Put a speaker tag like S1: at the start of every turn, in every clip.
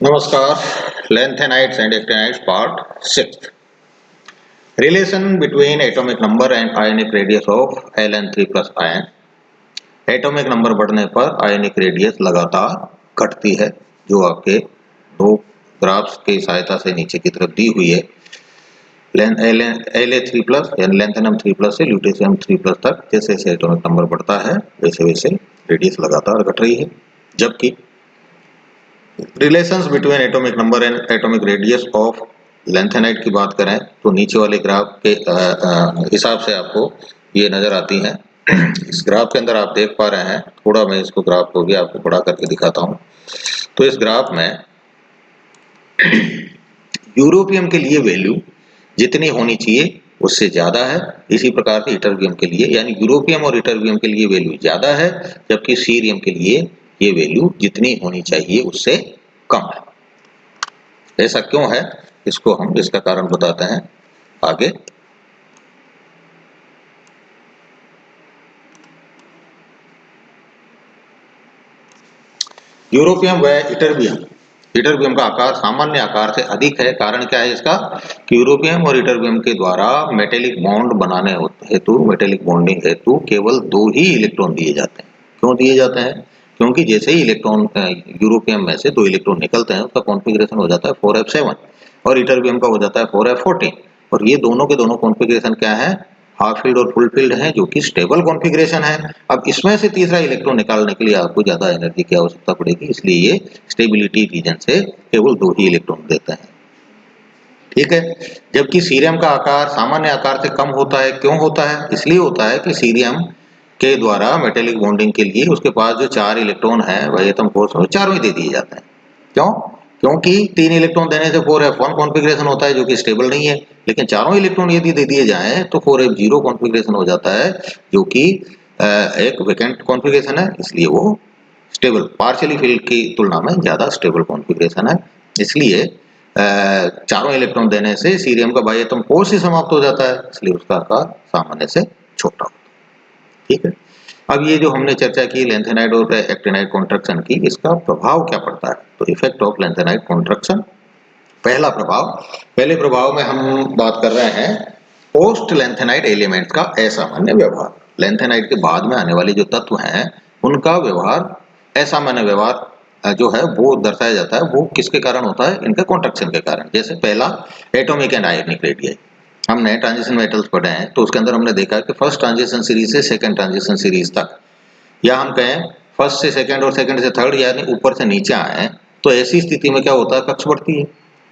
S1: Namaskar, lanthanides and actinides part 6. Relation between atomic number and ionic radius of Ln3 plus ion. Atomic number बढ़ने पर ionic radius लगातार घटती है, जो आपके दो ग्राफ्स की सहायता से नीचे की तरफ दी हुई है। La3 प्लस यानी लैंथेनम 3 प्लस से ल्यूटेशियम 3 प्लस तक जैसे जैसे एटॉमिक नंबर बढ़ता है वैसे वैसे रेडियस लगातार घट रही है। जबकि relations between atomic number and atomic radius of lanthanide की बात करें तो नीचे वाले ग्राफ के हिसाब से आपको ये नजर आती हैं। इस ग्राफ के अंदर आप देख पा रहे हैं, थोड़ा मैं इसको ग्राफ को भी आपको बड़ा करके दिखाता हूं। तो इस ग्राफ में यूरोपियम के लिए वैल्यू जितनी होनी चाहिए उससे ज्यादा है। इसी प्रकार से इटरबियम के लिए, यानी यूरोपियम और इटरबियम के लिए वैल्यू ज्यादा है, जबकि सीरियम के लिए ये वैल्यू जितनी होनी चाहिए उससे कम है। ऐसा क्यों है, इसको हम इसका कारण बताते हैं आगे। यूरोपियम व इटरबियम का आकार सामान्य आकार से अधिक है। कारण क्या है इसका कि यूरोपियम और इटरबियम के द्वारा मेटेलिक बॉन्ड बनाने हेतु, मेटेलिक बॉन्डिंग हेतु केवल 2 ही इलेक्ट्रॉन दिए जाते हैं। क्यों दिए जाते हैं? क्योंकि जैसे ही इलेक्ट्रॉन यूरोपियम में से 2 इलेक्ट्रॉन निकलते हैं उसका कॉन्फ़िगरेशन हो जाता है 4f7 और इटरबियम का हो जाता है 4f14। और ये दोनों के दोनों कॉन्फ़िगरेशन क्या है? हाफ फील्ड और फुल फील्ड है, जो कि स्टेबल कॉन्फ़िगरेशन है। अब इसमें से तीसरा इलेक्ट्रॉन निकालने के लिए आपको ज्यादा एनर्जी की आवश्यकता पड़ेगी, इसलिए ये स्टेबिलिटी रीजन से केवल 2 ही इलेक्ट्रॉन देते हैं। ठीक है। जबकि सीरियम का आकार सामान्य आकार से कम होता है। क्यों होता है? इसलिए होता है कि सीरियम के द्वारा मेटेलिक बॉन्डिंग के लिए उसके पास जो 4 इलेक्ट्रॉन है वह एटम फोर्स में चारों ही दे दिए जाते हैं। क्यों? क्योंकि 3 इलेक्ट्रॉन देने से 4f1 कॉन्फ़िगरेशन होता है, जो कि स्टेबल नहीं है। लेकिन चारों इलेक्ट्रॉन यदि दे दिए जाएं तो 4f0 कॉन्फ़िगरेशन हो जाता है, जो कि एक वैकेंट कॉन्फ़िगरेशन है, इसलिए वो स्टेबल, पार्शियली फिल्ड की तुलना में ज्यादा स्टेबल कॉन्फ़िगरेशन है। इसलिए चारों इलेक्ट्रॉन देने से सीरियम का बाह्य एटम फोर्स ही समाप्त हो जाता है, इसलिए उसका आकार सामान्य से छोटा होता है। ठीक है। अब ये जो हमने चर्चा की लैंथेनाइड और एक्टिनाइड कॉन्ट्रैक्शन की, इसका प्रभाव क्या पड़ता है? तो इफेक्ट ऑफ लैंथेनाइड कॉन्ट्रैक्शन। पहले प्रभाव में हम बात कर रहे हैं पोस्ट लैंथेनाइड एलिमेंट का असामान्य व्यवहार। लैंथेनाइड के बाद में आने वाले जो तत्व हैं उनका व्यवहार, असामान्य व्यवहार जो है वो दर्शाया जाता है। वो किसके कारण होता है? इनके कॉन्ट्रैक्शन के कारण। जैसे पहला एटॉमिक एंड आयनिक रेडियाई। हमने ट्रांजिशन मेटल्स पढ़े हैं तो उसके अंदर हमने देखा कि फर्स्ट ट्रांजिशन सीरीज से सेकंड ट्रांजिशन सीरीज तक, या हम कहें फर्स्ट से सेकंड और सेकंड से थर्ड, यानी ऊपर से नीचे आए, तो ऐसी स्थिति में क्या होता है? कक्ष बढ़ती है।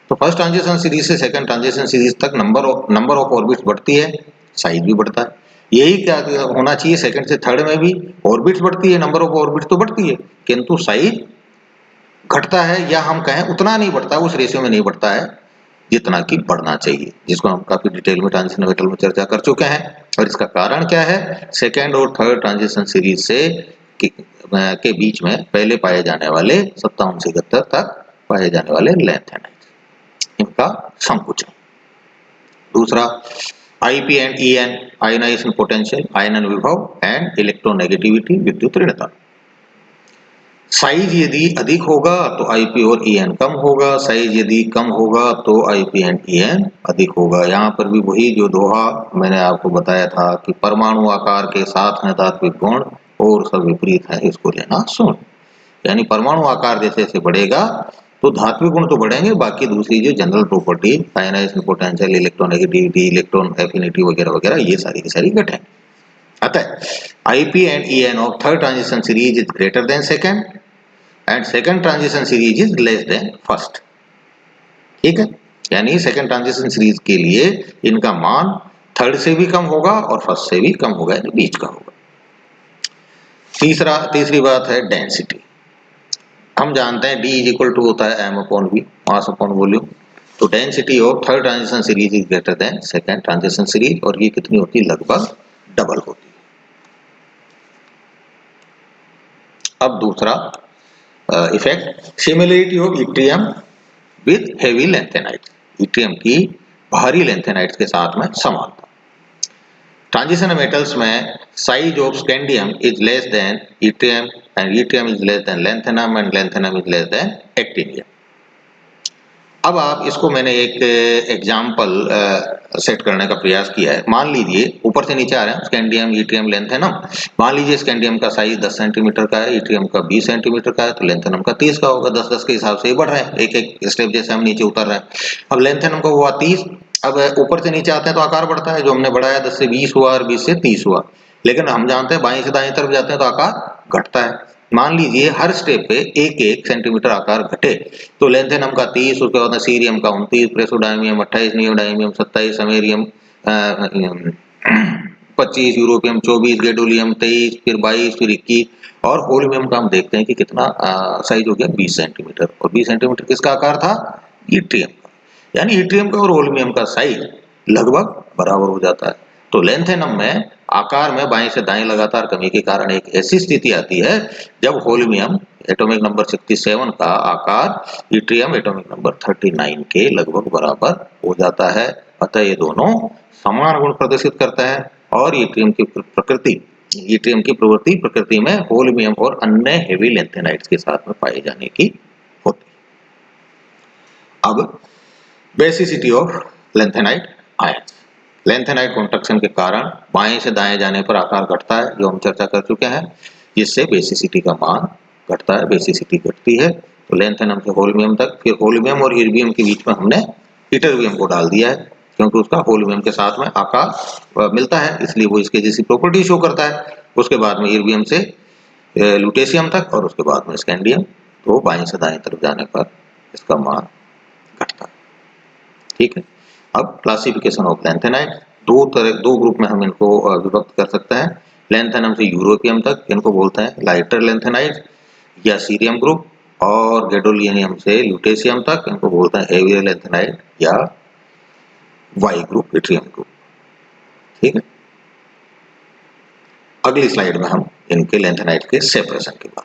S1: तो फर्स्ट ट्रांजिशन सीरीज से सेकंड ट्रांजिशन सीरीज तक नंबर ऑफ ऑर्बिट्स बढ़ती है, साइज भी बढ़ता है। यही क्या होना चाहिए सेकंड से थर्ड में भी? ऑर्बिट्स बढ़ती है, नंबर ऑफ ऑर्बिट्स तो बढ़ती है, किंतु साइज घटता है, या हम कहें उतना नहीं बढ़ता, उस रेशियो में नहीं बढ़ता है जितना कि बढ़ना चाहिए, जिसको हम काफी डिटेल में ट्रांजिशन मेटल में चर्चा कर चुके हैं। और इसका कारण क्या है? सेकेंड और थर्ड ट्रांजिशन सीरीज से के बीच में पहले पाए जाने वाले 57 से 71 तक पाए जाने वाले लैंथेनाइड, इनका संकुचन। दूसरा IP and EN, ionisation potential, आयनन विभव एंड इलेक्ट्रोनेगेटिविटी, विद्युत ऋणता। साइज यदि अधिक होगा तो आईपी और ईएन कम होगा, साइज यदि कम होगा तो आईपी एंड ईएन अधिक होगा। यहाँ पर भी वही जो दोहा मैंने आपको बताया था कि परमाणु आकार के साथ है धात्विक गुण और सब विपरीत है, इसको लेना सुन। यानी परमाणु आकार जैसे जैसे बढ़ेगा तो धात्विक गुण तो बढ़ेंगे, बाकी दूसरी जो general property, ionization potential, electronegativity, electron affinity वगैरह वगैरह, ये सारी की सारी घटेंगे। अतः IP and EN of third transition series is greater than second and second transition series is less than first. ठीक है। यानी सेकेंड ट्रांजिशन सीरीज के लिए इनका मान थर्ड से भी कम होगा और फर्स्ट से भी कम होगा, यानी बीच का होगा। तीसरी बात है डेंसिटी। हम जानते हैं D इज इक्वल टू होता है m upon v, mass upon volume. तो density of third transition series is greater than second transition series, और ये कितनी होती है? लगभग डबल होती है। अब दूसरा effect, similarity of yttrium with heavy lanthanide. Yttrium की भारी लैंथेनाइड्स के साथ में समानता। ट्रांजिशन मेटल्स में size of scandium is less then yttrium and yttrium is less then lanthanum and lanthanum is less then actinium. अब आप इसको मैंने एक एग्जाम्पल सेट करने का प्रयास किया है। मान लीजिए ऊपर से नीचे आ रहे हैं स्कैंडियम, ईट्रियम, लेंथेनम। मान लीजिए स्कैंडियम का साइज 10 सेंटीमीटर का है, ईट्रियम का 20 सेंटीमीटर का है, तो लेंथेनम का 30 का होगा। 10-10 के हिसाब से ये बढ़ रहे हैं, एक एक स्टेप जैसे हम नीचे उतर रहे हैं। अब लेंथेनम का हुआ 30, अब ऊपर से नीचे आते हैं तो आकार बढ़ता है, जो हमने बढ़ाया 10 से 20 हुआ और 20 से 30 हुआ। लेकिन हम जानते हैं बाएं से दाएं तरफ जाते हैं तो आकार घटता है। मान लीजिए हर स्टेप पे 1-1 सेंटीमीटर आकार घटे, तो लेंथेनम का 30, उसके बाद सीरियम का 29, प्रेसोडायमियम 28, नियोडायमियम 27, समैरियम 25, यूरोपियम 24, गैडोलियम 23, फिर 22, फिर 21, और होल्मियम का हम देखते हैं कि कितना साइज हो गया 20 सेंटीमीटर। और 20 सेंटीमीटर किसका आकार था? ईट्रियम का। यानी ईट्रियम का और होल्मियम का साइज लगभग बराबर हो जाता है। तो लेंथेनम में आकार में बाएं से दाएं लगातार कमी के कारण एक ऐसी स्थिति आती है जब होल्मियम एटॉमिक नंबर 67 का आकार ईट्रियम एटॉमिक नंबर 39 के लगभग बराबर हो जाता है। अतः ये दोनों समान गुण प्रदर्शित करता है और ईट्रियम की प्रवृत्ति प्रकृति में होल्मियम और अन्य हेवी लेंथेनाइट्स के साथ में पाए जाने की होती है। अब basicity of lanthanide ions. Lanthanide contraction के कारण बाएं से दाएं जाने पर आकार घटता है, जो हम चर्चा कर चुके हैं, जिससे बेसिसिटी का मान घटता है, बेसिसिटी घटती है। तो लेंथेनम से होल्मियम तक, फिर होल्मियम और इर्बियम के बीच में हमने इटरबियम को डाल दिया है, क्योंकि उसका होल्मियम के साथ में आकार मिलता है, इसलिए वो इसके जैसी प्रॉपर्टी शो करता है। उसके बाद में इर्बियम से लुटेशियम तक, और उसके बाद में स्कैंडियम। तो बाएं से दाएं तरफ जाने पर इसका मान घटता है। ठीक है। अब क्लासिफिकेशन ऑफ लेंथेनाइट, दो ग्रुप में हम इनको विभक्त कर सकते हैं। लेंथेनम से यूरोपियम तक इनको बोलते हैं लाइटर लेंथेनाइट या सीरियम ग्रुप, और गैडोलियम से ल्यूटेशियम तक इनको बोलते हैं हेवियर लेंथेनाइट या वाई ग्रुप, इट्रियम ग्रुप। ठीक है। अगली स्लाइड में हम इनके लेंथेनाइट के सेपरेशन की बात